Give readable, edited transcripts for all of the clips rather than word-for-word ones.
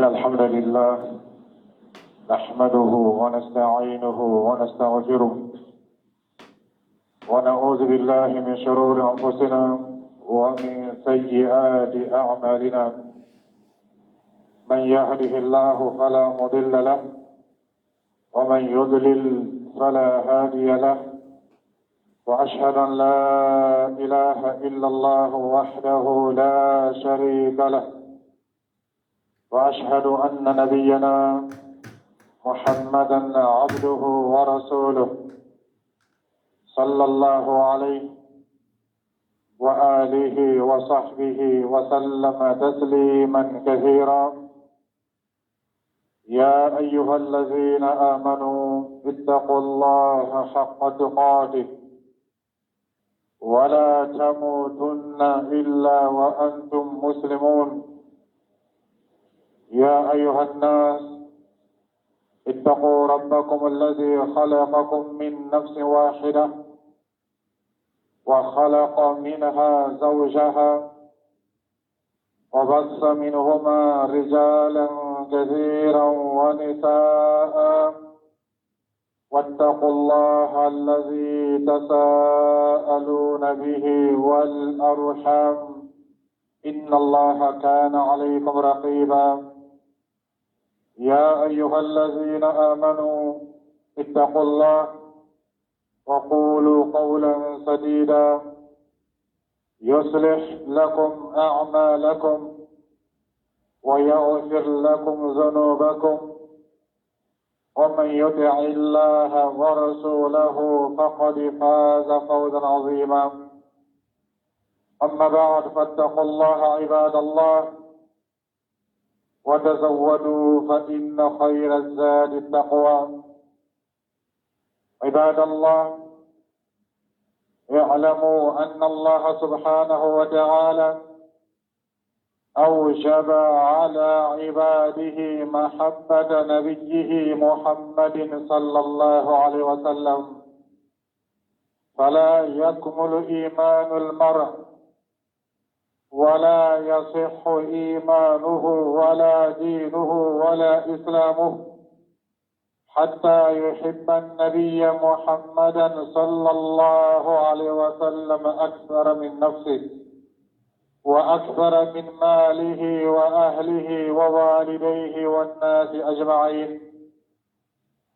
إن الحمد لله نحمده ونستعينه ونستغفره ونعوذ بالله من شرور أنفسنا ومن سيئات أعمالنا. من يهده الله فلا مضل له ومن يضلل فلا هادي له، وأشهد أن لا إله إلا الله وحده لا شريك له، وأشهد أن نبينا محمدا عبده ورسوله صلى الله عليه وآله وصحبه وسلم تسليما كثيرا. يا أيها الذين آمنوا اتقوا الله حق تقاته ولا تموتن إلا وأنتم مسلمون. يا أيها الناس اتقوا ربكم الذي خلقكم من نفس واحدة وخلق منها زوجها وبث منهما رجالا كثيرا ونساء، واتقوا الله الذي تساءلون به والأرحام إن الله كان عليكم رقيبا. يا أيها الذين آمنوا اتقوا الله وقولوا قولا سديدا يصلح لكم أعمالكم ويغفر لكم ذنوبكم، ومن يطع الله ورسوله فقد فاز فوزا عظيما. أما بعد، فاتقوا الله عباد الله وتزودوا فإن خير الزاد التقوى. عباد الله، اعلموا أن الله سبحانه وتعالى أوجب على عباده محبة نبيه محمد صلى الله عليه وسلم، فلا يكمل إيمان المرء ولا يصح إيمانه ولا دينه ولا إسلامه حتى يحب النبي محمدا صلى الله عليه وسلم أكثر من نفسه وأكثر من ماله وأهله ووالديه والناس أجمعين.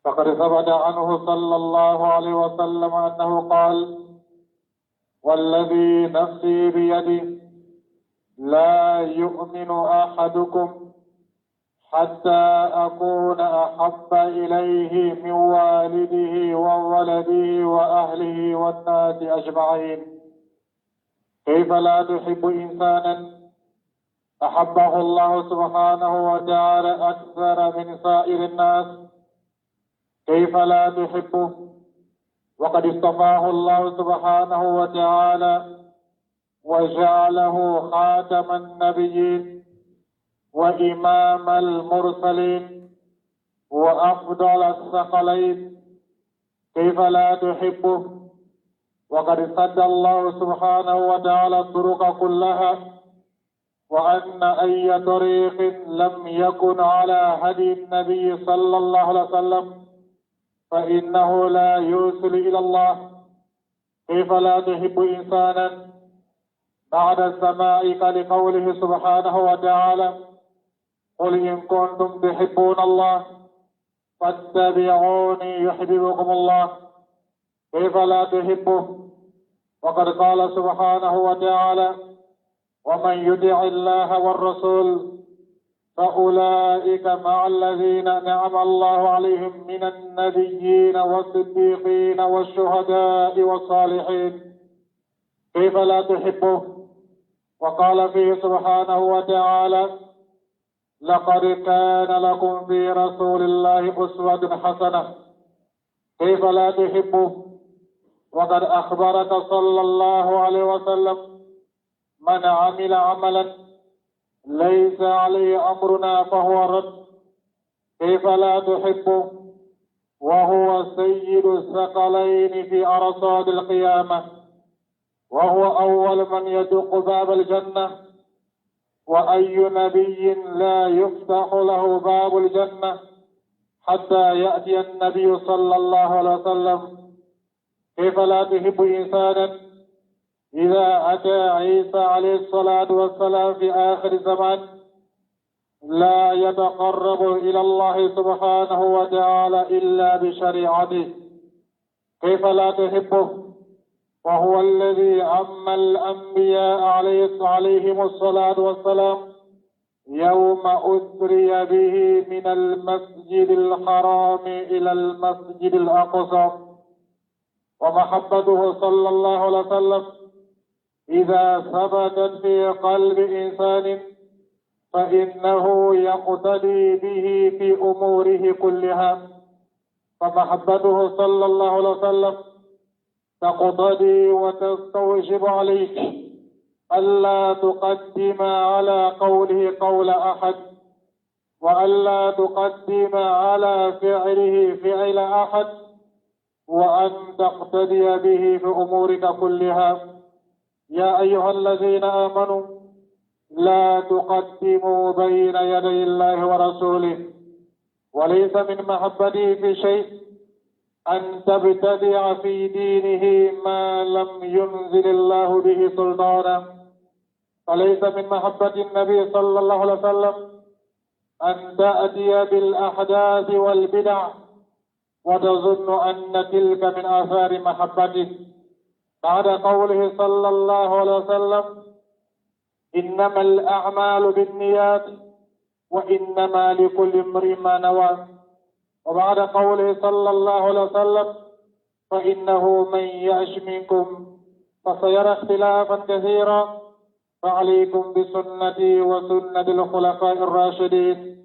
فقد ثبت عنه صلى الله عليه وسلم أنه قال: والذي نفسي بيده لا يؤمن أحدكم حتى أكون أحب إليه من والده وولده وأهله والناس أجمعين. كيف لا تحب إنسانا أحبه الله سبحانه وتعالى أكثر من سائر الناس؟ كيف لا تحبه وقد اصطفاه الله سبحانه وتعالى وجعله خاتم النبيين وإمام المرسلين وأفضل الثقلين؟ كيف لا تحبه وقد سد الله سبحانه وتعالى الطرق كلها، وأن أي طريق لم يكن على هدي النبي صلى الله عليه وسلم فإنه لا يوصل إلى الله؟ كيف لا تحب إنسانا بعد السماء لقوله سبحانه وتعالى: قل إن كنتم تحبون الله فاتبعوني يحببكم الله؟ كيف لا تحبه وقد قال سبحانه وتعالى: ومن يطع الله والرسول فأولئك مع الذين أنعم الله عليهم من النبيين والصديقين والشهداء والصالحين؟ كيف لا تحبه وقال فيه سبحانه وتعالى: لقد كان لكم في رسول الله أسوة حسنة؟ كيف لا تحبه وقد أخبرك صلى الله عليه وسلم: من عمل عملا ليس عليه أمرنا فهو رد؟ كيف لا تحبه وهو سيد الثقلين في أرصاد القيامة وهو أول من يدق باب الجنة؟ وأي نبي لا يفتح له باب الجنة حتى يأتي النبي صلى الله عليه وسلم. كيف لا تحب إنسانا إذا أتى عيسى عليه الصلاة والسلام في آخر الزمان لا يتقرب إلى الله سبحانه وتعالى إلا بشريعته؟ كيف لا تحبه وهو الذي عم الأنبياء عليهم الصلاة والسلام يوم أسري به من المسجد الحرام إلى المسجد الأقصى؟ ومحبته صلى الله عليه وسلم إذا ثبتت في قلب إنسان فإنه يقتدي به في أموره كلها. فمحبته صلى الله عليه وسلم تقتضي وتستوجب عليك ألا تقدم على قوله قول أحد، وألا تقدم على فعله فعل أحد، وأن تقتدي به في أمورك كلها. يا أيها الذين آمنوا لا تقدموا بين يدي الله ورسوله. وليس من محبته في شيء أن تبتدع في دينه ما لم ينزل الله به سلطانا. فليس من محبة النبي صلى الله عليه وسلم أن تأتي بالأحداث والبدع وتظن أن تلك من آثار محبته، بعد قوله صلى الله عليه وسلم إنما الأعمال بالنيات وإنما لكل امرئ ما نوى، وبعد قوله صلى الله عليه وسلم فإنه من يعش منكم فسيرى اختلافا كثيرا فعليكم بسنتي وسنة الخلفاء الراشدين.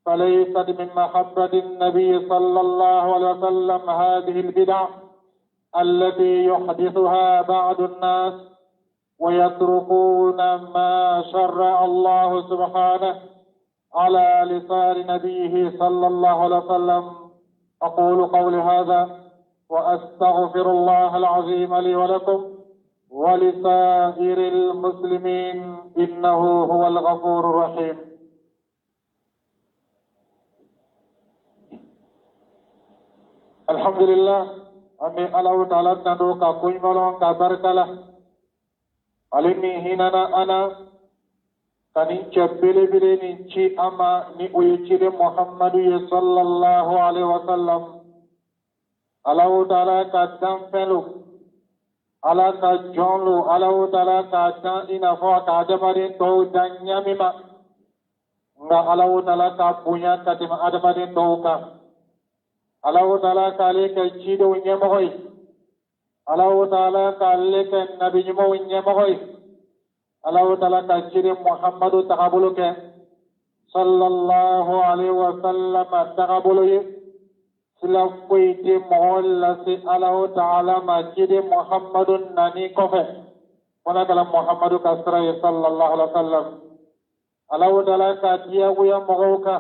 فليست من محبة النبي صلى الله عليه وسلم هذه البدع التي يحدثها بعض الناس ويتركون ما شرع الله سبحانه على لسان نبيه صلى الله عليه وسلم. أقول قولي هذا وأستغفر الله العظيم لي ولكم ولسائر المسلمين إنه هو الغفور الرحيم. الحمد لله أمي الله تعالى ندوك كوي ملون كبركلا علمي هنا أنا كني جبلي بلي نشي أما نيويشي محمد صلى الله عليه وسلم. الله تعالى كتام فلو الله كجونلو الله تعالى كتام إنفوا كجبارين تو دنيا مما نعم الله تعالى كبويا كتم أدبارين توكا الله تعالى كالي كجيدو نيموي الله تعالى كالي كنبي نيمو نيموي الله تعالى كجيد محمد تقبلك صلى الله عليه وسلم تقبلك سلفيتي مولسي الله تعالى مجيد محمد ناني كفه ونقل محمد كسره صلى الله عليه وسلم. الله تعالى كجيا ويا مغوكا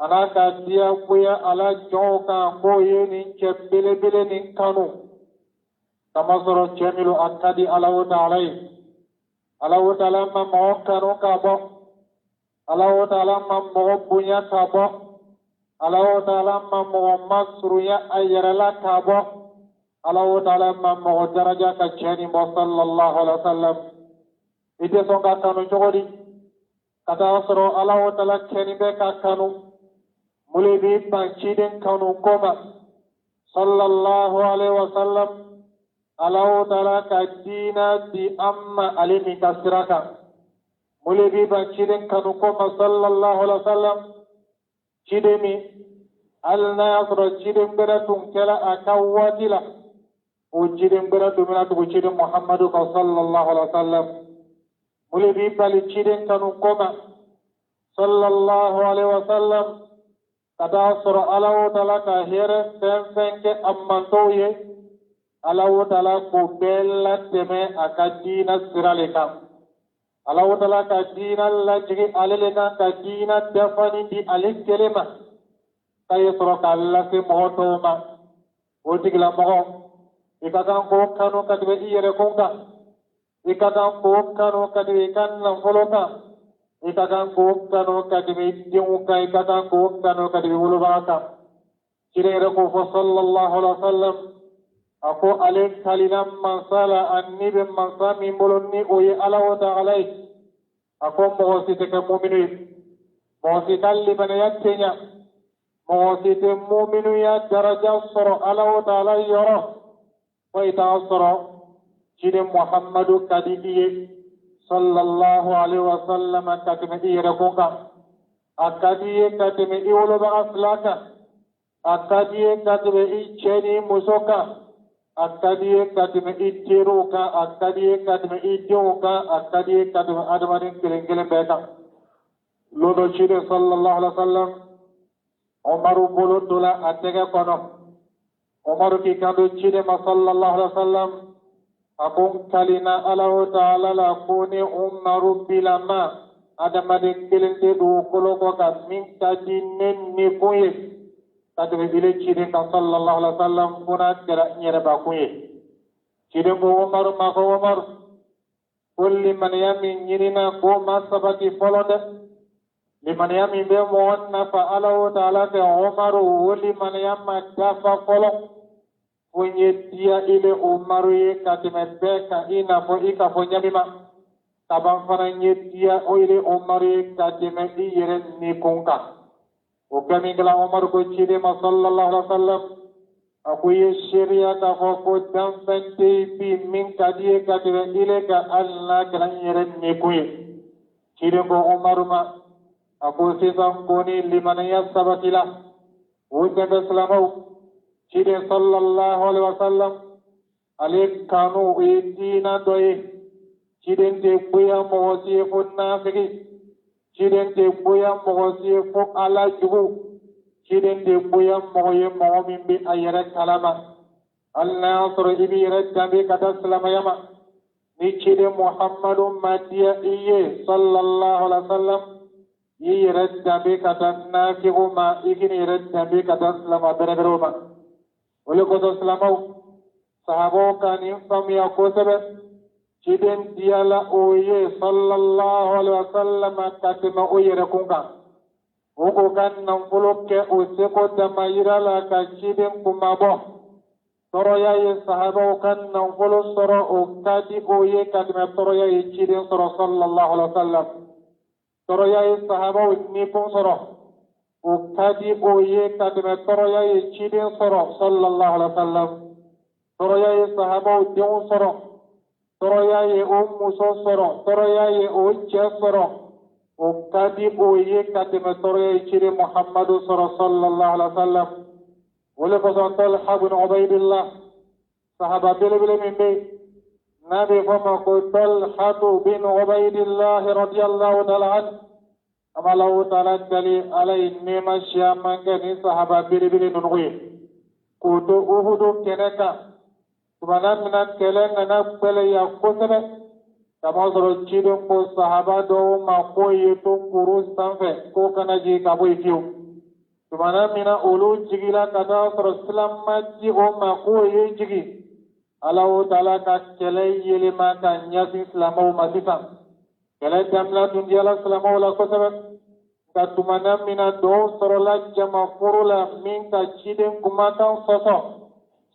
أنا كجيا ويا على جوكا كوي نينك بلي بلي نينكانو تمسر جميل أكادي الله تعالى الله تعالى ما موكانو كابو الله تعالى ما موبويا كابو الله تعالى ما مومسرويا أيرلا كابو الله تعالى ما مودرجا كجاني صلى الله عليه وسلم. إذا سونغا كانوا جوري كذا أسرو الله تعالى كني بكا كانوا ملبي بانشيدن كانوا كوما صلى الله عليه وسلم. الله تعالى كدينا دي أما علمي كسرك ملبي بانشيدن كانوا كوما صلى الله عليه وسلم. جدمي الناصر جدم براتم كلا أكواتلا وجدم براتم وجدم محمد صلى الله عليه وسلم. ملبي بالي جدم كانوا كوما صلى الله عليه وسلم. كذا سر الله تعالى كهير سنك أمانتويه الله تعالى كوبلا تمه أكادينا سرالكا الله تعالى كادينا لجري علينا كادينا دفني دي عليك كلمة كي سرك الله في موتوما وتقول مغو إذا كان كانوا كتبه يركونك ikakan ko kano kadi ikan nan foloka ikakan ko kano kadi diuka ikakan ko kano kadi wulubaka kire ko sallallahu alaihi wasallam ako ale kalinam mansala annibe mansami molonni oye ala wa ta'ala ako mo site ka mu'minu mo sitalli bana yakkenya mo site mu'minu ya daraja soro ala wa ta'ala yoro wa ita soro kire muhammadu kadidiye sallallahu alaihi wasallam katime ire konga akadiye katime iwolo ba aslaka akadiye katime icheni musoka akadiye katime itiruka akadiye katime idioka akadiye katime adamarin kelengele beta lodo chire sallallahu alaihi wasallam Umaru bolo dola atega kono Umaru ki kando chire ma sallallahu alaihi wasallam akon kalina Allah ta'ala la kone Umaru bilama adamarin kelengele do kolo ko ka min kadinen ni koye katebe bile chide ka sallallahu alaihi wasallam kuna kera nyere ba kuye chide ko Umar ma ko Umar kulli man yami nyirina ko masabati folode liman yami be mo na fa ala ta'ala ka Umar wali man yamma dafa folo kunye dia ile Umar ye katime be ka ina fo ika fo nyamima taban fana nye dia o ile Umar ye katime yere ni kunka وكمن قال عمر كوتشيري ما صلى الله عليه وسلم أقوي الشريعة فوق دم بنتي في من كديه كتير إليك الله كلام يرني كوي شيري كو عمر ما أقول سيسام كوني لمن يسبق له وجد سلامه شيري صلى الله عليه وسلم عليك كانوا يدينا دوي شيري تبويا موسي فنافقي Chiden te boya mogosi fo ala jugu chiden te boya mogoye mogo min bi ayere kalama Allah soro ibi yere tambe kata salama yama ni chide Muhammadu madiya iye sallallahu alaihi wasallam yere tambe kata naki uma igini yere tambe kata salama bere uma ole ko salama sahabo kani famiya ko sebe chiden diala oye sallallahu alaihi wasallam katima oyere kunga uko kan namfuluke useko tamayira la ka chiden kumabo toro ya ye sahaba kan namfulu soro o kadi oye katima toro ya ye chiden soro sallallahu alaihi wasallam toro ya ye sahaba ni kun soro o kadi oye katima toro ya ye chiden soro sallallahu alaihi wasallam toro ya ye sahaba diun soro toroya ye o muso soro toroya ye o che soro o kadi o ye katime toroya ye chiri Muhammadu soro sallallahu alaihi wasallam wala ko son Talha bin Ubaydillah sahaba bele min be nabi fama ko Talha bin Ubaydillah radiyallahu ta'ala an amalahu ta'ala dali alai nema shaman ni sahaba bele nunwe ko to uhudu keneka Subhana minan kelen nana pele ya kosebe kama soro chidon ko sahaba do ma ko yeto kuru sanfe ko kana ji kabo ikiu Subhana mina ulu jigila kada soro islam maji o ma ko ye jigi Allah taala ka kele yele ma ka nyasi islamo masifa kele jamla dunia la islamo la kosebe ka tumana mina do soro la jama furula min ka chiden kumata soso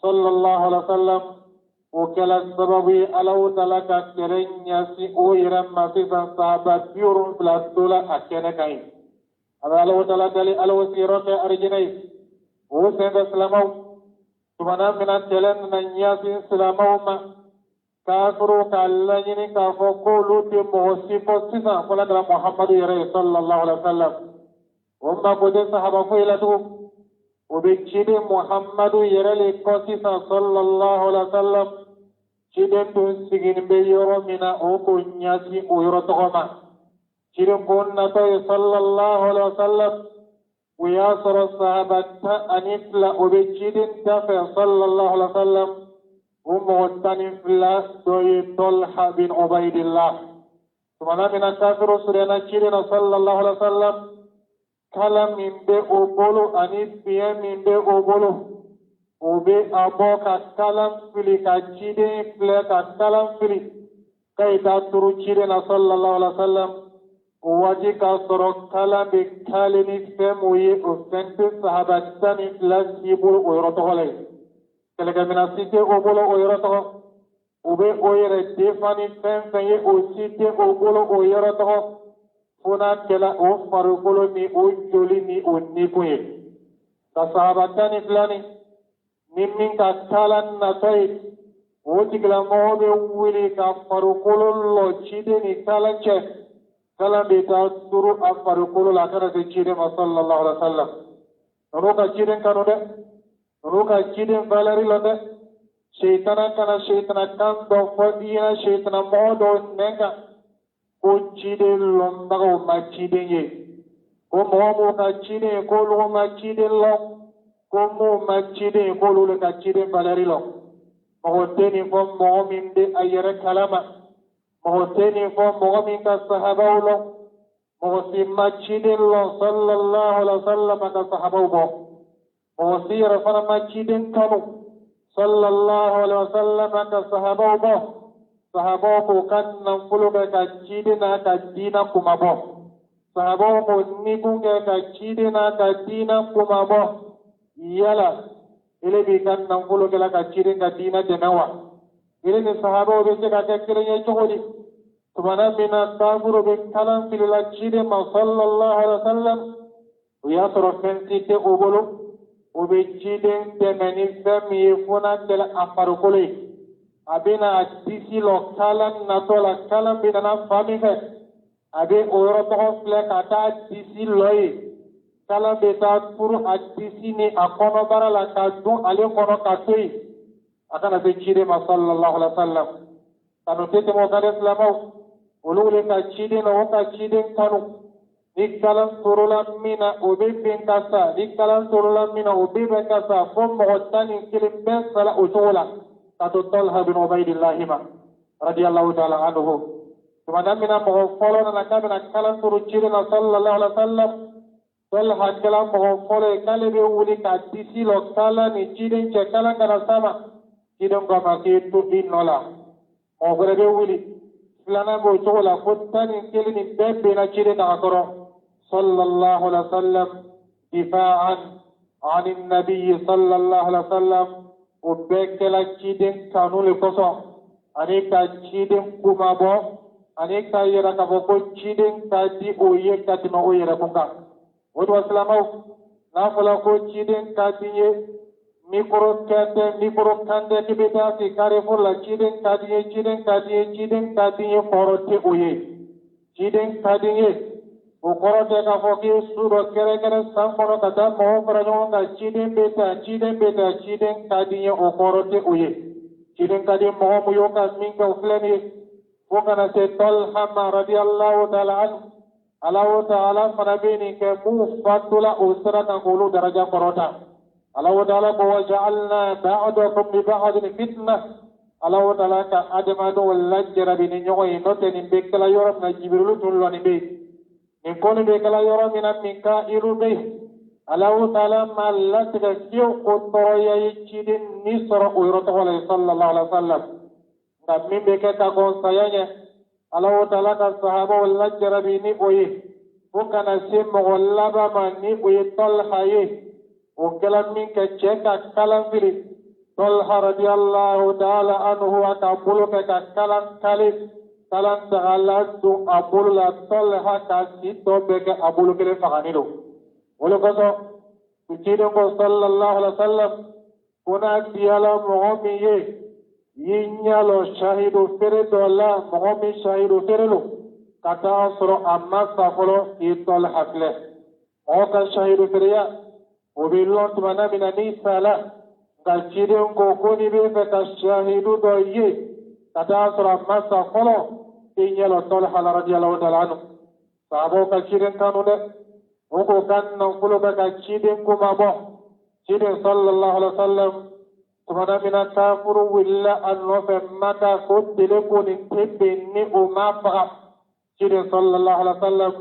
sallallahu alaihi wasallam وكلا السبب ألو تلك كرين يسي أو يرم مسيسا صحابة بيورون فلاسدولا أكينا كاين ألو تلك ألو سيروك أرجني وسند سلامو سبحانه من الجلن نياسي سلامو ما كافرو كاللجني كافو قولو تي موسيفو سيسا فلك محمد يري صلى الله عليه وسلم وما قد صحابة فيلتو وبكشيد محمد يري كوسيسا صلى الله عليه وسلم chiden tun sigin be yoro mina o ko nyasi o yoro togoma chiden kon na to sallallahu alaihi wasallam wiya soro sahabata anitla o be chiden ta fa sallallahu alaihi wasallam ummo tanifla do Talha bin Ubaydillah subhana mina kafiru surena chiden sallallahu alaihi wasallam kala min be o bolo anit biya min be o bolo obe abo ka kalam fili ka chide fle ka kalam fili kai ta turu cire na sallallahu alaihi wasallam waji ka soro kala be kale ni femoye o fente sahaba tani lasi bul o yoro to holay kala ga mina site o bolo o yoro to ube o yere defani fenye o site o bolo o yoro to funa kala o faru bolo ni o joli ni o ni kuye ka sahaba tani flani nimmin ka talan na tay o tigla mo be wili ka faru bolo lo chide ni talanche kala beta turu afaru kulu la kana de chide ma sallallahu alaihi wasallam nono ka chide kanu de nono ka chide valeri lo de shaytana kana shaytana kan do fadiya shaytana mo do nenga ko chide londa ko ma chide ye ko mo ka chide ko lo ma chide lo ko mo ma chide ko lo ka chide valeri lo mo teni ko mo min de ayere kalama mohoteni fo mogomin ka sahabaw lo mogosi maccidin lo sallallahu alaihi wasallam ka sahabaw bo mogosi yara fana maccidin kanu sallallahu alaihi wasallam ka sahabaw bo sahabaw ko kan nan fuluga ka cidina ka dina kuma bo sahabaw ko nigunga ka cidina ka dina kuma bo yala ile bi kan nan fuluga ka cidin ka dina denawa ile ni sahabaw be ka kirenya chogodi tubana mina kaburo be kalam filila chide ma sallallahu alaihi wasallam ya soro fensite obolo obe chide temeni femi funa tela afarukole abina disi lo kalam na tola kalam bina na fami fe abe oro to fle kata disi loy kalam beta puru adisi ni akono barala kadu ale kono katoi akana be chide ma sallallahu alaihi wasallam kanu tete mo kale islamau ulule ka chide no ka chide kanu nikalan turula mina obe ben kasa nikalan turula mina obe ben kasa fom mo tani kilim ben sala utola katu Talha bin Ubaidillah ma radiyallahu ta'ala anhu tumana mina mo folo na kabina kalan turu chide na sallallahu alaihi wasallam Talha kala mo folo kale be uli ka disi lo kala ni chide che kala kana sama kidon ko ma ke tu inola o gore be wuli filana go to la fotani kelini bebe na chire na akoro sallallahu alaihi wasallam difa'an an an-nabiy sallallahu alaihi wasallam o bekela chiden kanule koso ani ka chiden kuma bo ani ka yera ka ko chiden ka di o ye ka ti no o yera kunga o do salama na fala ko chiden ka di ye mikro kande kibeta si kare la chiden kadiye forote oye chiden kadiye o korote ka foki suro kere sampono kata mo prajo ka chiden beta kadiye o korote oye chiden kadiye mo muyo ka minka ufleni fokana se Talha radiyallahu ta'ala an Allah ta'ala farabini ke mu fatula usra ka gulu daraja korota Allah ta'ala ko waja'alna ba'dakum li ba'din fitnah Allah ta'ala ka adama do lajjara bi ni nyoy note ni bekala yoram na jibrilu tullo ni be ni ko ni bekala yoram ni min ka iru be Allah ta'ala mallat ga kiyo ko toroya yidin ni soro o roto sallallahu alaihi wasallam ka min be ka ko sayanya Allah ta'ala ka sahaba lajjara bi ni oyi ko kana sim mo laba man ni oyi Talha ye وكلام منك تشيكا كلام فيلي Talha radiyallahu ta'ala anhu akabulu ke kakalan kali kalan segala tu abulu la Talha kasi tobe ke abulu ke fakanido. Oleh koso kucing ko sallallahu alaihi wasallam kuna diala mohami ye yinya lo shahidu fere dola mohami shahidu fere lo kata soro amma safolo itol hakle. Oka shahidu fere ya obilon tumana minani sala. Kalchidin ko kuni be ka shahidu do ye kata sura masa kholo tinyalo Talha radhiyallahu ta'ala anhu sabo kalchidin kanu de ko kan no kulo ka kalchidin ko mabo chidin sallallahu alaihi wasallam tumana mina kafuru willa anno fe maka ko tele ko ni tebe ni o mafa chidin sallallahu alaihi wasallam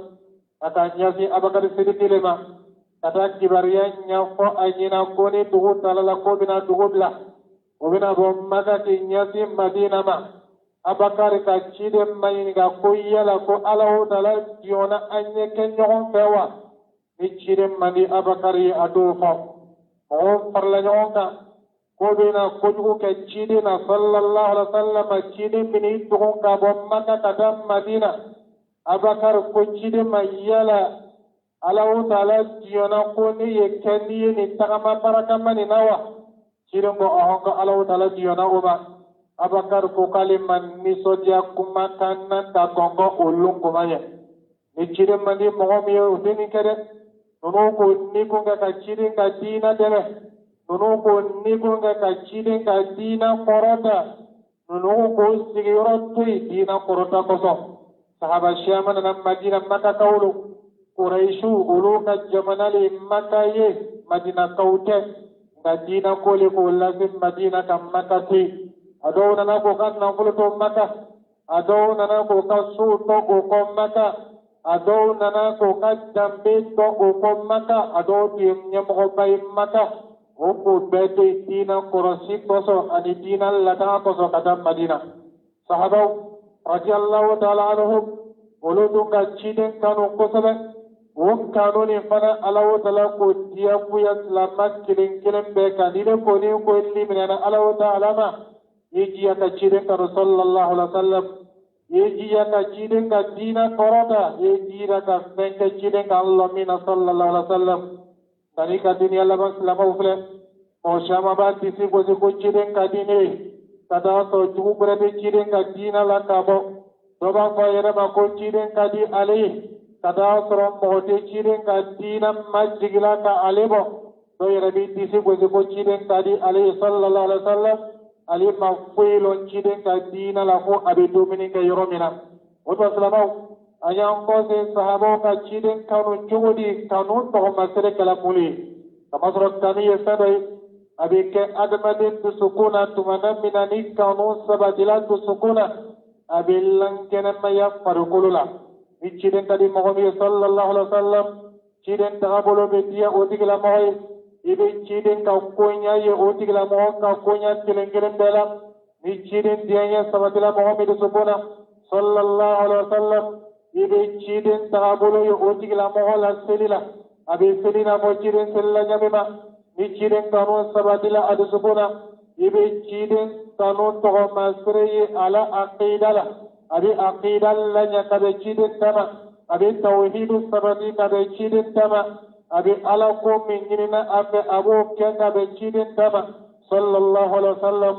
ata nyasi abakar siddiq lema kata kibarian nyafo ajina koni dugu talala ko bina dugu bla o bina bo maka ki nyasi madina ma Abakar ka ciden mai ga ko yala ko Allahu Ta'ala diona anye ken nyon fewa ni ciden mani Abakar yi ado fa o parla nyon ka ko bena ko ju ke ciden na sallallahu alaihi wasallam ciden mini to ka bo Makka kadam Madina Abakar ko ciden mai yala Allahu Ta'ala diona ko ni ye kendi ni tagama baraka mani nawa ciden bo ahonga Allahu Ta'ala diona uba Abakar ko kaliman ni sodia kumakan ta gongo ulung kumanya ni cire mandi mogomi udini kede nunu ko ni kunga ka cire ka dina dele nunu ko ni kunga ka cire ka dina korota nunu ko sigiro tui dina korota koso sahaba syamana na Madina maka kaulu Quraishu ulu ka jamanali maka ye Madina kaute ka dina kole ko lazim Madina ka maka tui Ado nana ko kan nangkul to Maka, ado nana ko kan su to ko Maka, ado nana ko kan dambe to ko Maka, ado tim nyamko bay Maka, ko bete dina korosi koso ani dina lata koso kadam Madina. Sahabaw radhiyallahu ta'ala anhum uludu ka ciden kanu kosabe, kanu ni fana Allahu ta'ala ko dia puya selamat kiling be kanile ko ni ko illi minana Allahu ta'ala ma yeji aka ciden ka sallallahu alaihi wasallam yeji aka ciden ka dina korota yeji aka fenka ciden ka Allah mina sallallahu alaihi wasallam tani ka dunia labas lama ufle o shama ba tisi ko ciden ka dine kada to jugu berbe ciden ka dina la kabo doba ko yere ba ko ciden ka di ali kada soro mote ciden ka dina majigila ka alebo to yere bi tisi ko ciden ka di ali sallallahu alaihi wasallam ali mafwilon ciden ka dina la ko abe domini ka yoromina wato salamaw ayan ko se sahabo ka ciden kanu jogodi kanu to masere kala muli kamasro kani yesadai abe ke adamaden tu sukuna tumana minani kanu sabadila tu sukuna abe lankena maya farukulula ni ciden kadi mogomi sallallahu alaihi wasallam ciden tagabolo be dia odigla moy ibe ciden ka konya ye otigla mo ka konya kelengelen bela ni ciden dianya sabadila Muhammad subhana sallallahu alaihi wasallam ibe ciden tagabolo ye otigla mo la selila abe selina mo ciden selila nyamema ni ciden kanu sabadila adu subhana ibe ciden kanu to masre ye ala aqidala abe aqidal la nyakabe ciden tama abe tauhidu sabadi kabe ciden tama abi ala ko min ñinina abe abo kenga be ciden tama sallallahu alaihi wasallam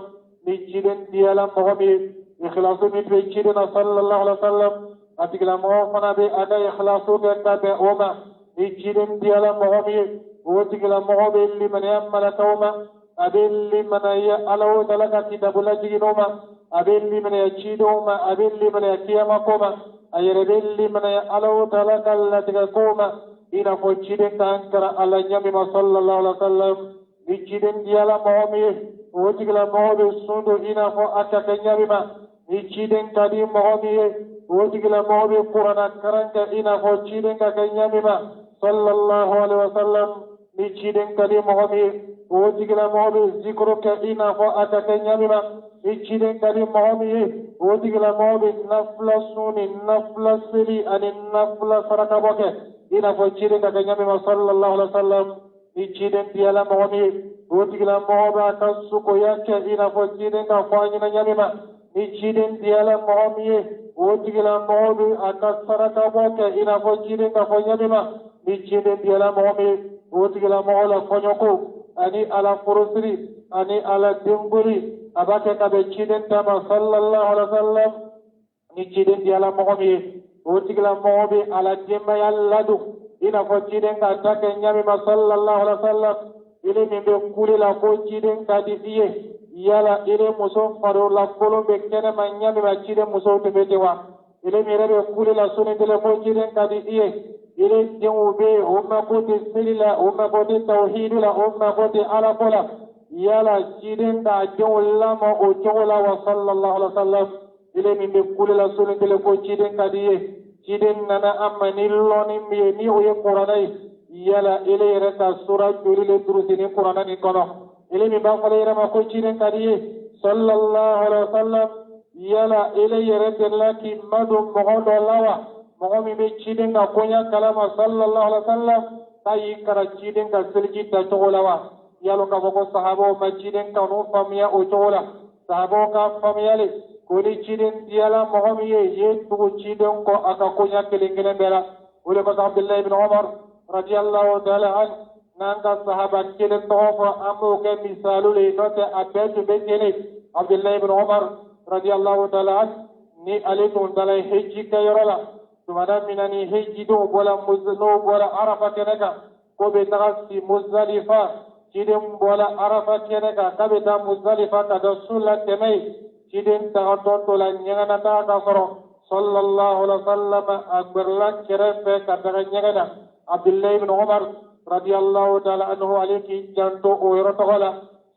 ni ciden diala mogomi ikhlasu mi be ciden sallallahu alaihi wasallam atigla mo fana be ada ikhlasu be tabe oma ni ciden diala mogomi wotigla mogobe liman yamala kawma abe liman ya alaw dalaka kitabula jiginoma abe liman ya cidoma abe liman ya kiyama koma ayere be liman ya alaw dalaka latiga koma ina ko ciden kankara ala nyami ma sallallahu alaihi wasallam ni ciden diala momi o tigla mobe sundo ina ko akaka nyami ma ni ciden kadi momi o tigla mobe qur'ana karanga ina ko ciden ka nyami ma sallallahu alaihi wasallam ni ciden kadi momi o tigla mobe zikro ka ina ko akaka nyami ma ni ciden kadi momi o tigla mobe nafla suni nafla sili ani nafla saraka boke ina fo ciden ka nyame ma sallallahu alaihi wasallam ni ciden diala momi wotigla moba ka suko yake ina fo ciden ka fo nyina nyame ma ni ciden diala momi wotigla mobi aka saraka boke ina fo ciden ka fo nyame ma ni ciden diala momi wotigla mola fo nyoko ani ala furusri ani ala demburi abake ka be ciden tama sallallahu alaihi wasallam ni ciden diala momi wotigla mobe ala jemma yalladu ina ko ciden ka take nyami ma sallallahu alaihi wasallam ile min be kuli la ko ciden ka di iye yala ile muso faro la kolo be kene ma nyami ma ciden muso te be tewa ile mi rebe kuli la suni tele ko ciden ka di iye ile jemu be o ma ko de silila o ma ko de tauhidula o ma ko de ala kola yala ciden ka jawla ma o jawla wa sallallahu alaihi wasallam ile min be kuli la suni tele ko ciden ka di iye ciden nana amma nilloni miye ni oye qur'anai yala ile reka sura jurile durusini qur'anani kono ile mi ba fale rama ko ciden kadiye sallallahu alaihi wasallam yala ile yere la ki madu mogodo lawa mogomi be chiden ga konya kalama sallallahu alaihi wasallam tayi kara chiden ga silji ta cholawa yalo ka bogo sahabo ma chiden ka no famia o chola sahabo ka famiyale koli chiden diala mogomi ye tugu chiden ko aka konya kelengene bela ule ko Abdullah ibn Umar radiyallahu ta'ala an nanga sahaba chiden to ko amu ke misalu le no te abetu be chene Abdullah ibn Umar radiyallahu ta'ala an ni alitun dalai hijji ka yorola tumada minani hijji do bola muzno bola arafa keneka ko be tagasi muzdalifa chiden bola arafa keneka kabe da muzdalifa ka da sulla temai chiden ta to la nyana ta ka foro sallallahu alaihi wasallam akbarla kerefe ka daga nyana Abdullah ibn Umar radiyallahu ta'ala anhu aliki janto o yoroto hola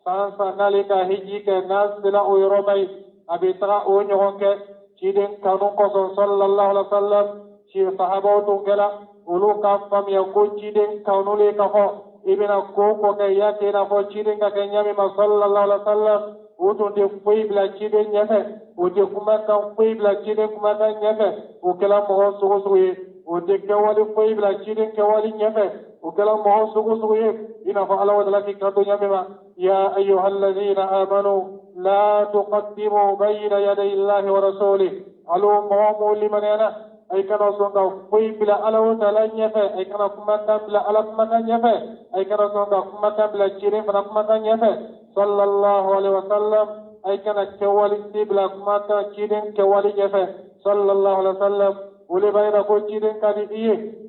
sansa nalika hijji ke nasila o yoromai abitra o nyonke chiden kanu ko sallallahu alaihi wasallam ci sahaba to gela ulu ka fam ya ko chiden kanu le ka ho ibina ko ke ya ke na ko chiden ka kenya mi sallallahu alaihi wasallam o to de foi bla chiden nyafe o de kuma ka foi bla chiden kuma ka nyafe o kala mo so so ye o de ke wali foi bla chiden ke wali nyafe o kala mo so so ye ina fa ala wala ki ka to nyafe ma ya ayyuhalladhina amanu لا تقدموا بين يدي الله ورسوله علو مو لمننا اي كانوا سونغا فوي بلا الو تلانيا في اي كانوا كما بلا الو كما نيفه اي كانوا سونغا كما بلا تشيرين فنا كما نيفه صلى الله عليه وسلم اي كان كوالي بلا كما تشيرين كوالي نيفه صلى الله عليه وسلم ولي بايرا كو تشيرين كادي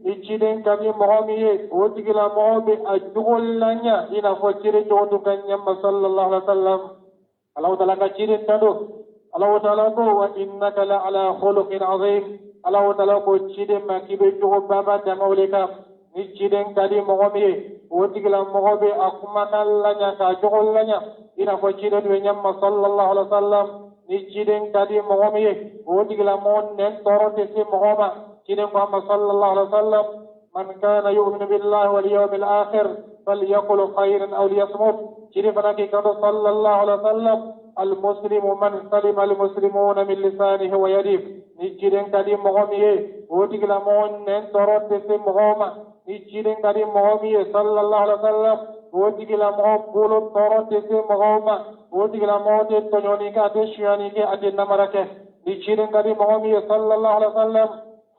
اي تشيرين كادي مهمي وتيغلا مهمي اجول لانيا انا فو تشيرين جوتو كان صلى الله عليه وسلم Allah Ta'ala ka cirin tado Allah Ta'ala ko wa innaka la ala khuluqin azim Allah Ta'ala ko cirin ma kibe jogo baba da maulika ni cirin kadi mogomi wotigla mogobe akuma kallanya ka jogo lanya ina ko cirin we nyamma sallallahu alaihi wasallam ni cirin kadi mogomi wotigla mon nen torote se mogoma cirin ko sallallahu alaihi wasallam man kana yu'minu billahi wal yawmil akhir فليقل خيرا أو ليصمت شريف لك كذا صلى الله عليه وسلم المسلم من سلم المسلمون من لسانه ويده نجرين كريم مغمية وتقول مون ننترد بسم مغمة نجرين كريم مغمية صلى الله عليه وسلم وتقول مون بولو ترد بسم مغمة وتقول مون تنيونيك أتشيانيك أتنمرك نجرين كريم مغمية صلى الله عليه وسلم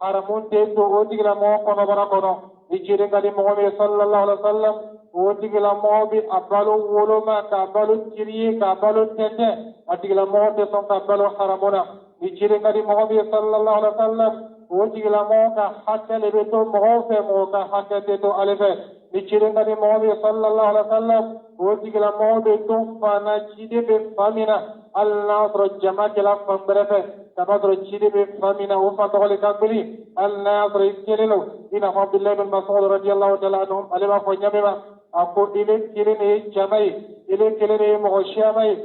حرمون تيتو وتقول مون كنا بركنا نجرين كريم مغمية صلى الله عليه وسلم wotigila mo bi abalu woloma ka balu kiriye ka balu tete atigila mo te son ka balu haramona bijire kadi mo bi sallallahu alaihi wasallam wotigila mo ka hakale be to mo fe mo ka hakate to alefe bijire kadi mo bi sallallahu alaihi wasallam wotigila mo be to fana chide be famina al-nasr jamakila famberefe tamadro chide be famina o fa to le kabili al-nasr iskilelo ina Abdullah bin Mas'ud radiyallahu ta'ala anhum alima fo nyamema ako ile kilene jamai ile kilene moshiyamai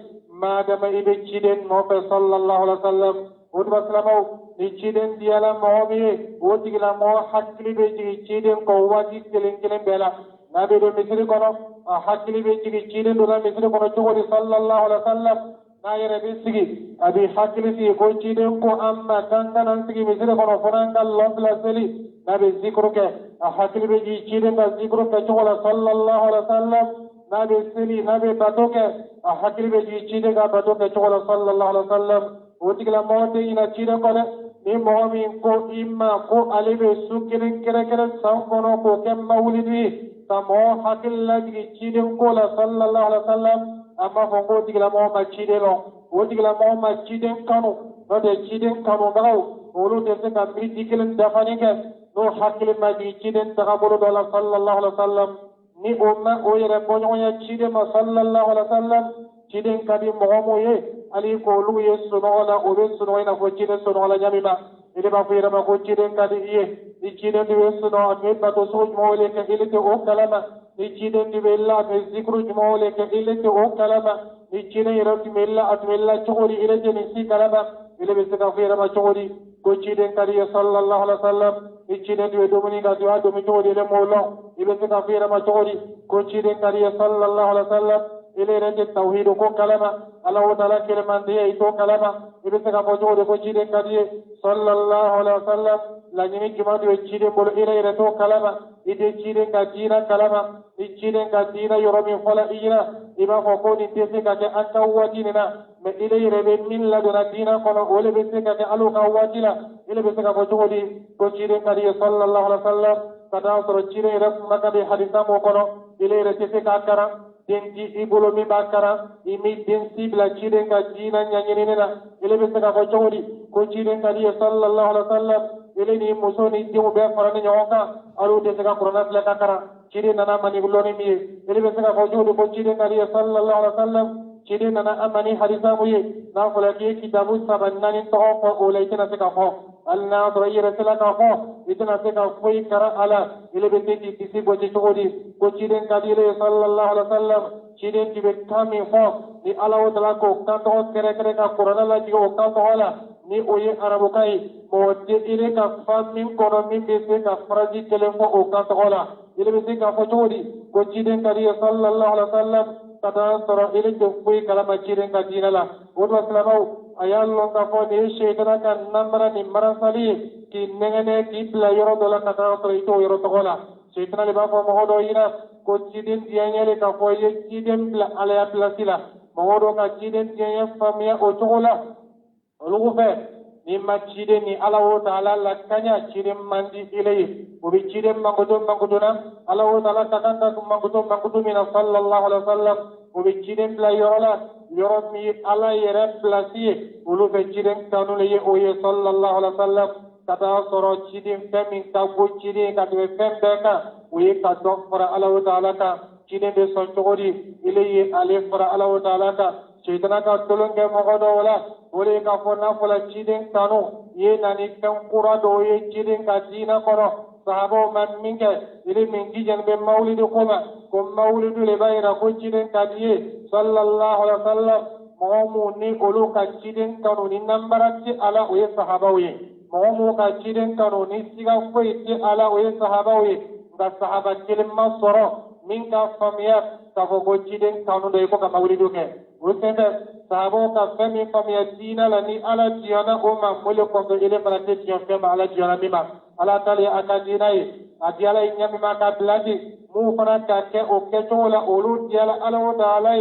madama ibe chiden mo pe sallallahu alaihi wasallam ud wasallam ni chiden diala momi otigila mo hakli be chiden ko wadi kilen bela nabe do misri kono hakli be chiden do na misri kono chogodi sallallahu alaihi wasallam na yere bisigi abi hakli si ko chiden ko amma kanganan sigi misri kono fonanga lobla seli nabe zikru ke hakli be chiden ka zikru ke chogola sallallahu alaihi wasallam nabe seli nabe batoke hakli be chiden ka batoke chogola sallallahu alaihi wasallam otigila mote ina chiden ko ni momi ko imma ko alibe sukirin kere sankono ko kemma wulidi tamo hakilla gi chiden ko la sallallahu alaihi wasallam amma ko otigila mo ma chidelo otigila mo ma chiden kanu no de chiden kanu daw olu de se ka mi dikilen dafani ke no hakil ma di chiden daga bolo dola sallallahu alaihi wasallam ni umma o yere bonyo ya chiden ma sallallahu alaihi wasallam chiden kadi mo ye ali ko lu ye suno la o be suno ina ko chiden suno la nyamima ile ba fira ma ko chiden kadi ye ni chiden di suno ame ba to so mo le ke ile te o kalama ni chiden di bella me zikru mo le ke ile te o kalama ni chiden irati mella atmella chori ile te ni si kalama ile be se ka fira ma chori ko chiden kadi sallallahu alaihi wasallam ni chiden di do muni ka do mi chori le mo lo ile se ka fira ma chori ko chiden kadi sallallahu alaihi wasallam ile rete tauhid ko kalama Allah Ta'ala kirman diye ito kalama ibe se ka fo cogo de ko ciden ka diye sallallahu alaihi wasallam la nyini jumadu e ciden bolo ire to kalama ide ciden ka dina kalama i ciden ka dina yoro min fola ira iba fo ko ni tese ka ke anta wati na me ire be min la dona dina kono ole be se ka ke alu ka wati la ile be se ka fo cogo di ko ciden ka diye sallallahu alaihi wasallam kada soro ciden ira maka de hadisa mo kono ire tese ka kara den di ibolo mi bakara imi den sibla ciden ka dina nyanyini na ile be se ka fo cogo di ko ciden ka diye sallallahu alaihi wasallam ile ni muso ni dimu be farani nyoka alu de se ka qur'an la kakara ciden nana mani guloni mi ile be se ka fo cogo di ko ciden ka diye sallallahu alaihi wasallam ciden nana amani hadisa mu ye na fala ke kitabu sabannani to ko olaitina se ka fo alna doyira sela ka fo itna se ka foi kara ala ile be te kisi go ci chogodi ko ciden ka diye sallallahu alaihi wasallam ciden ti be kami fo ni ala wa tala ko ka to kere ka qur'an la ji ko ka to ala ni oye arabu kai mo de ile ka famin kono min be se ka fraji telefo o ka to ala ile be se ka fo chogodi ko ciden ka diye sallallahu alaihi wasallam kada soro ile ke foi kala ma ciden ka dinala o do sallallahu ayallo ka fo ni shaytana kan namra ni marasali ki nengene ki bla yoro dola kata to ito yoro to gola shaytana le ba fo mo do ina ko ciden dianyele ka fo ye ciden bla ala plasila mo do ka ciden dianya famia o to gola olugo fe ni ma ciden ni ala wo taala la kanya ciden mandi ilay o bi ciden mangodo na ala wo taala takanta mangodo mina sallallahu alaihi wasallam o bi ciden bla yoro mi ala yere plasiye ulu be ciden kanu le ye o ye sallallahu alaihi wasallam kata soro ciden femi ka go ciden ka be fembe ka o ye ka do fara ala wo taala ka ciden be son togodi ile ye ale fara ala wo taala ka shaytana ka tolonge mogodo wala ole ka fona fola ciden kanu ye nani kan qura do ye ciden ka dina kono sahabo man minke ile min gijan be maulidu kuma ko maulidu le bayra ko ciden ka diye sallallahu alaihi wasallam momu ni olu ka ciden kanu ni nambarati ala o ye sahaba we momu ka ciden kanu ni siga ko ite ala o ye sahaba we ga sahaba kilma soro min ka famiya ka ko ciden kanu do ko ka maulidu ke usende sahabo ka fami famiya dina la ni ala diana o ma mole ko be ile para te dion fe ala diana mima ala tali aka dinai adiala inyami ma ka bladi mu fana ka ke o ke tola olu diala ala o dalai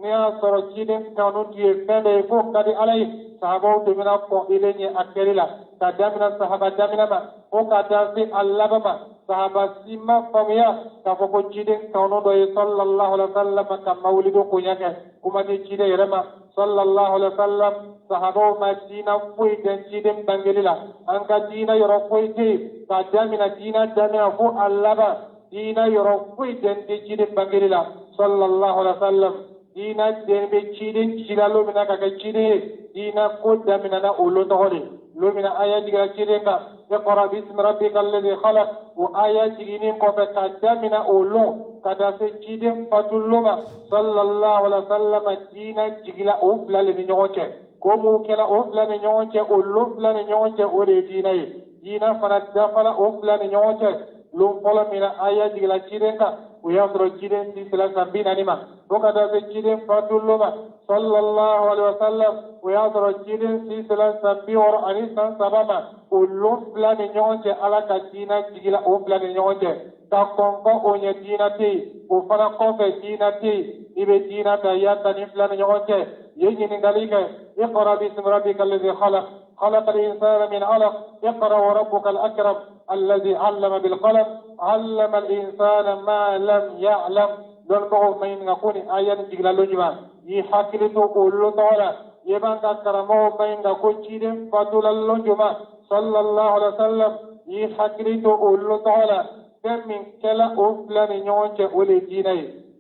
niya soro ciden kanu die fende fo kadi alai sahabo de mina ko ile ni akerila ka damina sahaba damina ma o ka dasi allaba ma sahaba sima famiya ka fo ko ciden kanu do sallallahu alaihi wasallam ka maulidu ko nyake kuma ni ciden yerema sallallahu alaihi wasallam sahabo madina fui den ciden bangelila an ka dina yoro fui ti ka damina fo allaba dina yoro fui den ciden bangelila sallallahu alaihi wasallam dina den be ciden cilalo mina ka ciden dina ko damina na ulo togore lumina aya diga ciden ka iqra bismi rabbikal ladhi khalaq wa aya diginin ko be ka damina ulo kada se ciden fatuluma sallallahu alaihi wasallam dina jigila o blale ni nyoke ko mu kala o blale nyoke o lo blale nyoke o re dina fara dafala o blale nyoke lum fola mina aya digila ciden ka ويامر جيرين دي سلاسة بين أنما وكذا جيرين فاتولما صلى الله عليه وسلم ويامر جيرين دي سلاسة بيور أنيسان سبما ولوم بلان نيونجي على كدينا جيلا أو بلان نيونجي تاكونكو أوني دينا تي وفنا كوفي دينا تي إبه دينا تايا تاني بلان نيونجي يجي نغاليك اقرأ باسم ربك الذي خلق الإنسان من علق اقرأ وربك الأكرم الذي علم بالقلم علم الإنسان ما لم يعلم دون بغو مين نقول آيان جيغلا لنجما يحكرتو قولو طولا يبان كرمو مين نقول جيدن فاتولا لنجما صلى الله عليه وسلم يحكرتو قولو طولا كم من كلا أفلان نيونجة ولي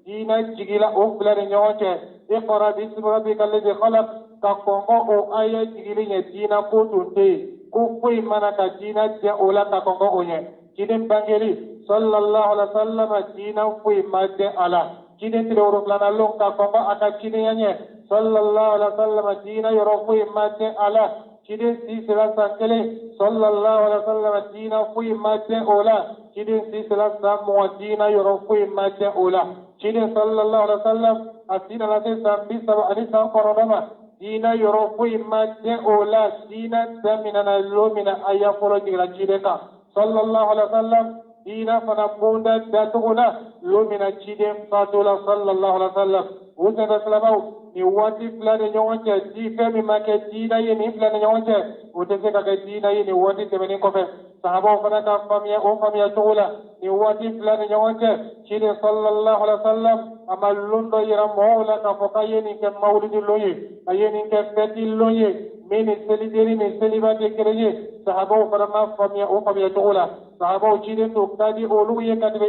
دينا جيغلا أفلان نيونجة اقرأ باسم ربك الذي خلق كاكونغو آيان جيغلا دينا قوتون دي كوكوي مانا كدينا دي أولا كاكونغو أونيه jiden bangeli sallallahu alaihi wasallam dina fui madde ala jiden tiro plana long ka ko aka kiniyanye sallallahu alaihi wasallam dina yoro fui madde ala jiden si sala sankele sallallahu alaihi wasallam dina fui madde ola jiden si sala samu dina yoro fui madde ola jiden sallallahu alaihi wasallam asina la sambi sab anisa koronama dina yorofu imate ola dina damina lomina ayafolo jigra jideka sallallahu alaihi wasallam dina fana bunda datuguna lomina jide fatula sallallahu alaihi wasallam uzana salamaw ni wati fulani ɲɔgɔn cɛ di fɛn min ma kɛ diina ye ni fulani ɲɔgɔn cɛ o tɛ se ka kɛ diina ye nin waati tɛmɛnen kɔfɛ sahabaw fana ka faamuya o faamuya cogo la ni waati fulani ɲɔgɔn cɛ ciden sallallahu alaihi wasallam a ma lon dɔ yira mɔgɔw la k'a fɔ k'a ye nin kɛ mawulidi lon ye a ye nin kɛ fɛti lon ye min ni selideri ni seliba tɛ kelen ye sahabaw fana ma faamuya o faamuya cogo la sahabaw ciden to ka di olu ye ka tɛmɛ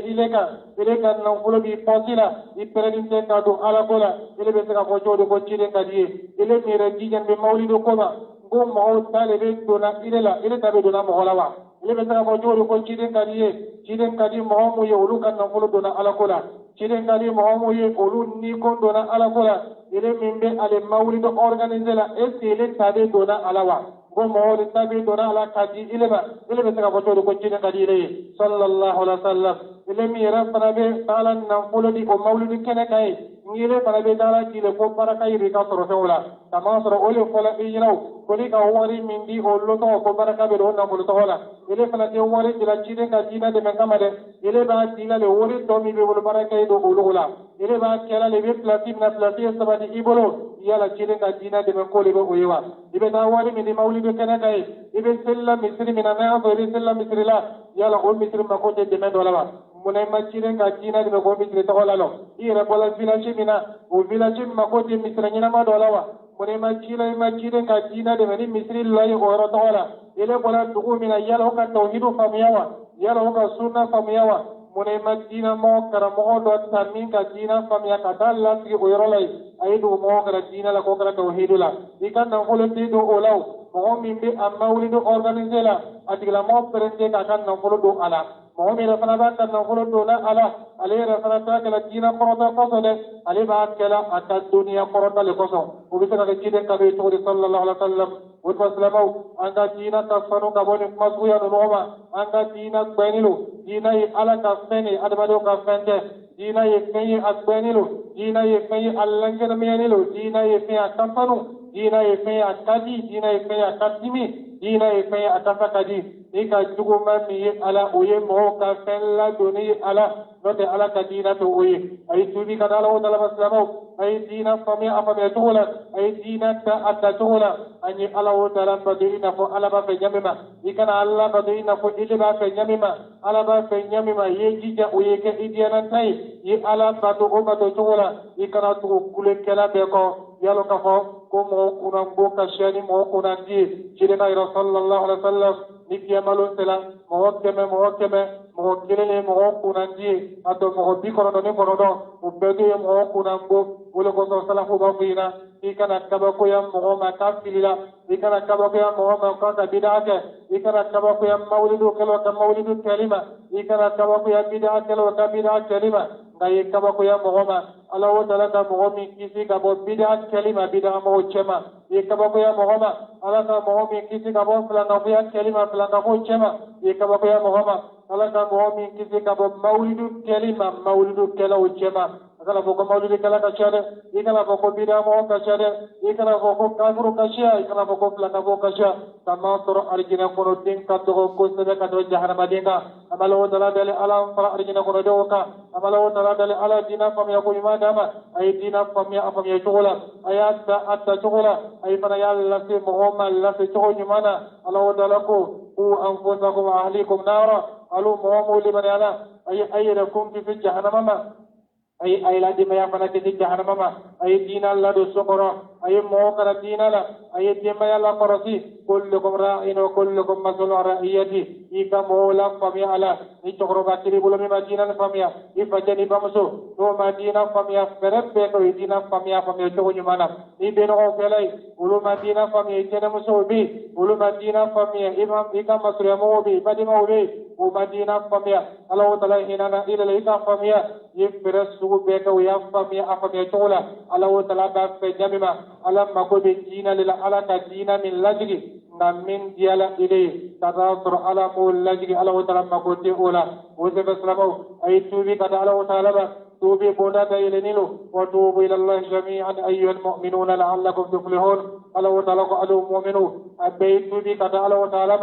ile ka nafolo b'i pɔsi la i pɛrɛnin tɛ ka don ala ko la ile bɛ se ka fɔ cogo di ko ciden ka di ye ile min yɛrɛ jijɛn bɛ mawulidi ko ma ko mɔgɔw ta de bɛ donna ile la ile ta bɛ donna mɔgɔ la wa ile bɛ se ka fɔ cogo di ko ciden ka di ye ciden ka di mɔgɔ mun ye olu ka nafolo donna ala ko la ciden ka di mɔgɔ mun ye olu ni ko donna ala ko la ile min bɛ ale mawulidi organiser la est ce que ile ta de donna ala wa ko mɔgɔw de ta bɛ donna ala ka di ile ma ile bɛ se ka fɔ cogo di ko ciden ka di ile ye sallallahu alaihi wa sallam ile min yɛrɛ fana bɛ taala nafolo di o mawulidi kɛnɛ kan ye ngile fana bɛ taala kile ko baraka yiri ka sɔrɔ fɛnw la kama sɔrɔ o le fɔla i ɲɛnaw ko ni ka wari min di o lotɔgɔ ko baraka bɛ don o nafolo tɔgɔ la ile fana tɛ wari dila ciden ka diinɛ dɛmɛ kama dɛ ile b'a dila le wari tɔ min bɛ bolo baraka ye don olu la ile b'a kɛla le bɛ pilasi minɛ pilasi ye sabati i bolo yala ciden ka diinɛ dɛmɛ ko le bɛ o ye wa i bɛ taa wari min di mawulidi kɛnɛ kan ye i bɛ selila misiri min na n'a y'a sɔrɔ i bɛ selila misiri la yala o misiri mako tɛ dɛmɛ dɔ la wa munna i ma ciden ka diinɛ dɛmɛ k'o misiri tɔgɔ la lɔ i yɛrɛ bɔla village min na o village mako tɛ misiri ɲɛnama dɔ la wa munna i ma ciden ka diinɛ dɛmɛ ni misiri la ye o yɔrɔ tɔgɔ la ile bɔla dugu min na yala o ka tawhidu faamuya wa yala o ka sunna faamuya wa munna i ma diinɛ mɔgɔ karamɔgɔ dɔ ta min ka diinɛ faamuya ka taa lasigi o yɔrɔ la ye a ye dugu mɔgɔ kɛra diinɛ la k'o kɛra tawhidu la i ka nafolo tɛ don o la mɔgɔ min bɛ a mawulidi organiser la a tigilamɔgɔ pɛrɛnte k'a ka nafolo don a la mɔgɔ min yɛrɛ fana b'a ka nafolo don a la ale yɛrɛ fana t'a kɛla diinɛ kɔrɔta kɔsɔn dɛ ale b'a kɛla a ka doniya kɔrɔta le kɔsɔn o bɛ se ka kɛ ciden ka bɛ cogo di sallallahu alaihi wa sallam o tuma silamɛw an ka diinɛ ka sanu ka bɔ nin kuma suguya ninnu ma an ka diinɛ gbɛnni lo diinɛ ye ala ka fɛn de adamadenw ka fɛn tɛ diinɛ ye fɛn ye a gbɛnni lo diinɛ ye fɛn ye a lankɛnɛmɛyani lo diinɛ ye fɛn ye a ka sanu diinɛ ye fɛn ye a ka di diinɛ ye fɛn ye a ka dimi diinɛ ye fɛn ye a kasa ka di ni ka juguman min ye ala o ye mɔgɔw ka fɛn ladonni ye ala n'o tɛ ala ka diinɛ to o ye a ye tuubi ka da ala o talama silamɛw a ye diinɛ faamuya a faamuya cogo la a ye diinɛ ta a tacogo la an ye ala o tala bato i n'a fɔ ala b'a fɛ ɲami ma i kana ala bato i n'a fɔ ile b'a fɛ ɲami ma ala b'a fɛ ɲami ma i ye jija o ye kɛ i diyɛnata ye i ye ala bato o bato cogo la i kana tugu kulekɛla bɛɛ kɔ yalo k'a fɔ ko mɔgɔ kunnanbo ka siya ni mɔgɔ kunnandi ye ciden ka yira sallallahu alaihi wa sallam ni kiyamalo sera mɔgɔ kɛmɛ mɔgɔ kelen ye mɔgɔ kunnandi ye a to mɔgɔ 99 o bɛɛ ye mɔgɔ kunnanbo o le kosɔn salafu b'a fɔ i ɲɛna i kana kabakoya mɔgɔ ma k'a filila i kana kabakoya mɔgɔ ma k'a ka bidaa kɛ i kana kabakoya mawulidu kɛlɛ ka mawulidu kɛli ma i kana kabakoya bidaa kɛlɛ ka bidaa kɛli ma nka i kabakoya mɔgɔ ma ala o tala ka mɔgɔ min kisi ka bɔ bidaa kɛli ma bidaa mɔgɔw cɛ ma i kabakoya mɔgɔ ma ala ka mɔgɔ min kisi ka bɔ filankafoya kɛli ma filankafow cɛ ma i kabakoya mɔgɔ ma ala ka mɔgɔ min kisi ka bɔ mawulidu kɛli ma mawulidu kɛlaw cɛ ma a kana fɔ ko mawulidi kɛla ka ca dɛ i kana fɔ ko bidaa mɔgɔ ka ca dɛ i kana fɔ ko kafiru ka ca i kana fɔ ko filankafow ka ca ka maa sɔrɔ arijinɛ kɔnɔ den ka dɔgɔ kosɛbɛ ka tɛmɛ jahanamaden kan an b'ala o tala deli ala fara arijinɛ kɔnɔdenw kan an b'ala o tala deli ala diinɛ faamuya ko ɲuman d'a ma a ye diinɛ faamuya a faamuya cogo la a y'a ta a ta cogo la a ye fana y'a lase mɔgɔw ma lase cogo ɲuman na ala o tala ko qu anfusakum wa ahlikum naara alu mɔgɔ m'u limaniyala a ye a yɛrɛ kun kisi jahanama ma ay la dimaya fana kisi jahanama ma ay diina la do sokoro ay mo kara diina la ay dimaya la korosi kullukum ra'in wa kullukum mas'ulun ra'iyati ika mo la famia ala ni chokro bakiri bulo mi madina famia ifajani bamso no madina famia ferebe ko diina famia to nyumana ni beno ko felai bulo madina famia tene muso bi bulo madina famia imam ika masriya mo bi badima bi o madina famia allah taala hinana ila ika famia yefres sugu beka ya famia afamia tola allah taala ba fe jamima ala mako be diina lila ala ka diina min lajigi na min diala ile tadasur ala mo lajigi allah taala mako te ola o se baslamo ay tubi kada allah taala ba توبي بودا دايلنيلو وتوبوا إلى الله جميعا أيها المؤمنون لعلكم تفلحون ألا وتعالى ألو مؤمنون أبيت توبي كذا ألا وتعالى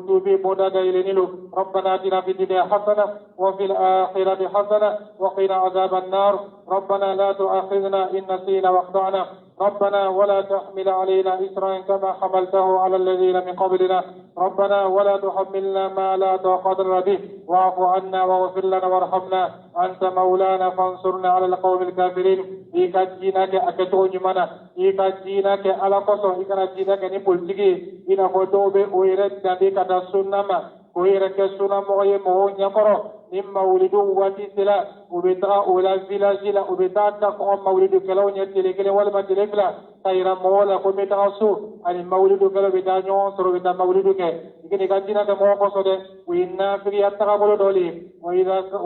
توبي بودا دايلنيلو ربنا آتنا في الدنيا حسنة وفي الآخرة حسنة وقنا عذاب النار ربنا لا تؤاخذنا إن نسينا واخطأنا ربنا ولا تحمل علينا إسرا كما حملته على الذين من قبلنا ربنا ولا تحملنا ما لا طاقة لنا به واعف عنا واغفر لنا وارحمنا أنت مولانا فانصرنا على القوم الكافرين إيكا جيناك أكتو جمانا إيكا جيناك على قصر إيكا جيناك نبول تيجي إنا فتوبة ويرد نبيك تسنما ويرد كسنا مغي مغي يقرأ نم مولدو واتي سلا وبتاع ولا فيلا وبتاع تقوم مولدو كلاون يتلقى ولا ما تلقى خير مولا كم تاسو أن مولدو كلا بتاع نيون سرو بتاع مولدو كه لكن كاتينا كمو قصده وإن في أتقبل دولي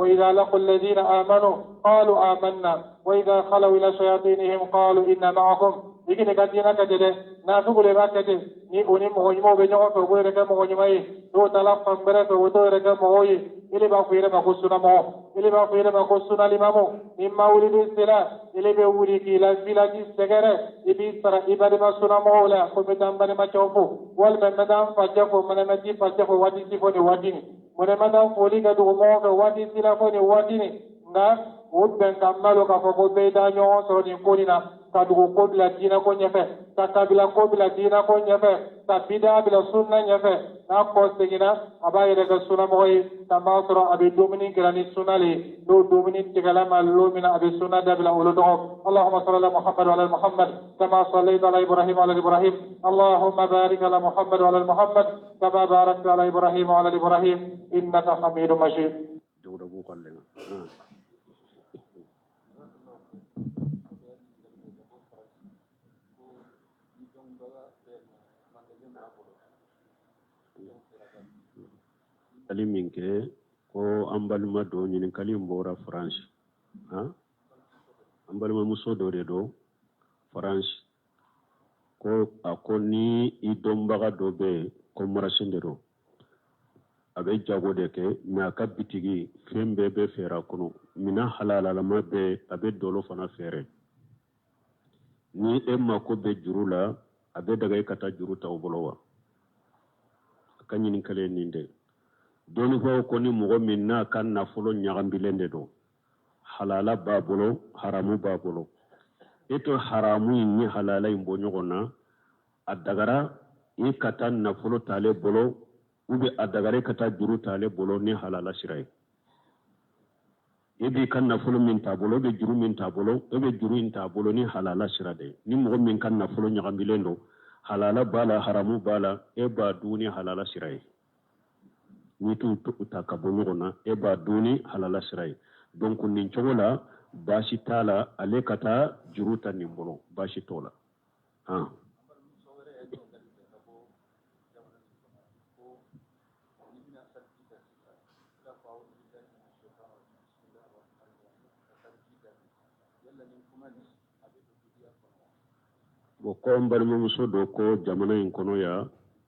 وإذا لقوا الذين آمنوا قالوا آمنا وإذا خلوا إلى شياطينهم قالوا إنا معكم لكن كاتينا كده نافق لباكته ni oni mogonimo be ñogo to boy reka mogonimay do tala fambere to woto reka mogoyi ili ba fuyere ma ko suna mo ili ba fuyere ma ko suna limamo ni mawlidu sila ili be wuri ki la village segere ibi sara ibade ma suna mo la ko be tambane ma chofu wal be madam fajja ko mane ma ji fajja ko wadi si fo ni wadini mone madam foli ga do mo ko wadi sila fo ni wadini nga wudben kamalo ka fo ko be da ñoo so ni kolina kadugo ko bila dina ko nyefe ta kabila ko bila dina ko nyefe ta bida bila sunna nyefe na ko segina abaye daga sunna moy ta masro abi domini grani sunali do domini tigala mallo min abi sunna da bila uludo allahumma salli ala muhammad wa ala muhammad kama sallaita ala ibrahim wa ala ibrahim allahumma barik ala muhammad wa ala muhammad kama barakta ala ibrahim wa ala ibrahim innaka hamidum majid jawda bu kallenga kali min ke ko ambaluma do ñinin kali mbora France ambaluma muso do de do France ko ako ni i dombaga do be ko marasinde do abe jago de ke mi aka bitigi fembe be fera kono mina halala lama be abe dolo fana fere ni emma ko be jurula abe daga kata juru taw bolowa kanyini kale ninde doni ko ko ni mogo min na kan nafolo ñagambilende do halala babolo haramu babolo eto haramu ni halala imbo ñogona adagara e kata nafolo tale bolo ube adagare kata juru tale bolo ni halala siray ebi kan nafolo min tabolo be juru min tabolo ebe juru in tabolo ni halala sirade ni mogo min kan nafolo ñagambilendo halala bala haramu bala e ba duni halala siray ni tu ta ka bo ñogona e ba duni halala siray donc nin cogola basi tala ale kata juruta nin bolo basi tola bo ko mbalma muso do ko jamana in kono ya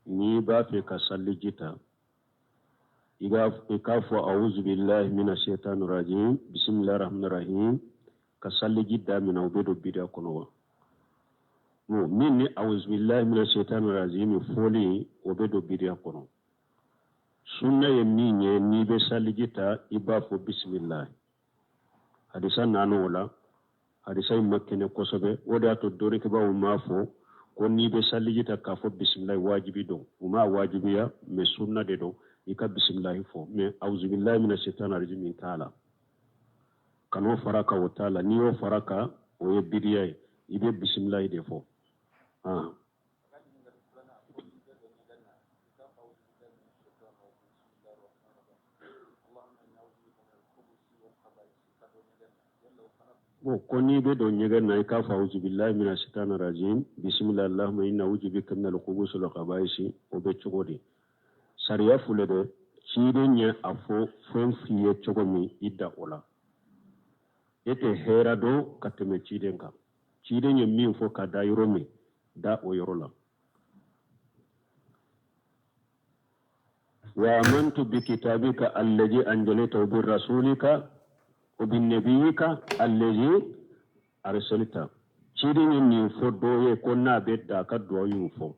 ni ba fe ka salli jita iga fo a'udhu billahi minash shaitanir rajim bismillahir rahmanir rahim ka salli jidda min awbedo bidia kono wa mo min ni a'udhu billahi minash shaitanir rajim foli obedo bidia kono sunna ye minye ni be salli jita iba fo bismillah hadisa nanu wala hadisa makkene kosobe woda to dore ke bawo mafo ko ni be salli jita ka fo bismillah wajibi do uma wajibiya me sunna de do ika bismillah fo me auzu billahi minash shaitanir rajim taala kano faraka wa taala ni o faraka o ye bidiya ibe bismillah de fo bo koni be do nyega na ka fa auzu billahi minash shaitanir rajim bismillah allahumma inna a'udhu bika minal khubuthi wal khaba'isi o be chogodi sariya fule de cide nye afo fen fiye chogomi idda ola ete hera do kateme cide nga cide nye min fo ka da yoro mi da o yoro la wa amantu bi kitabika alladhi anjalta bi rasulika وبالنبيك الذي أرسلت شيرين ينفو دوye konna bedda ka do yufo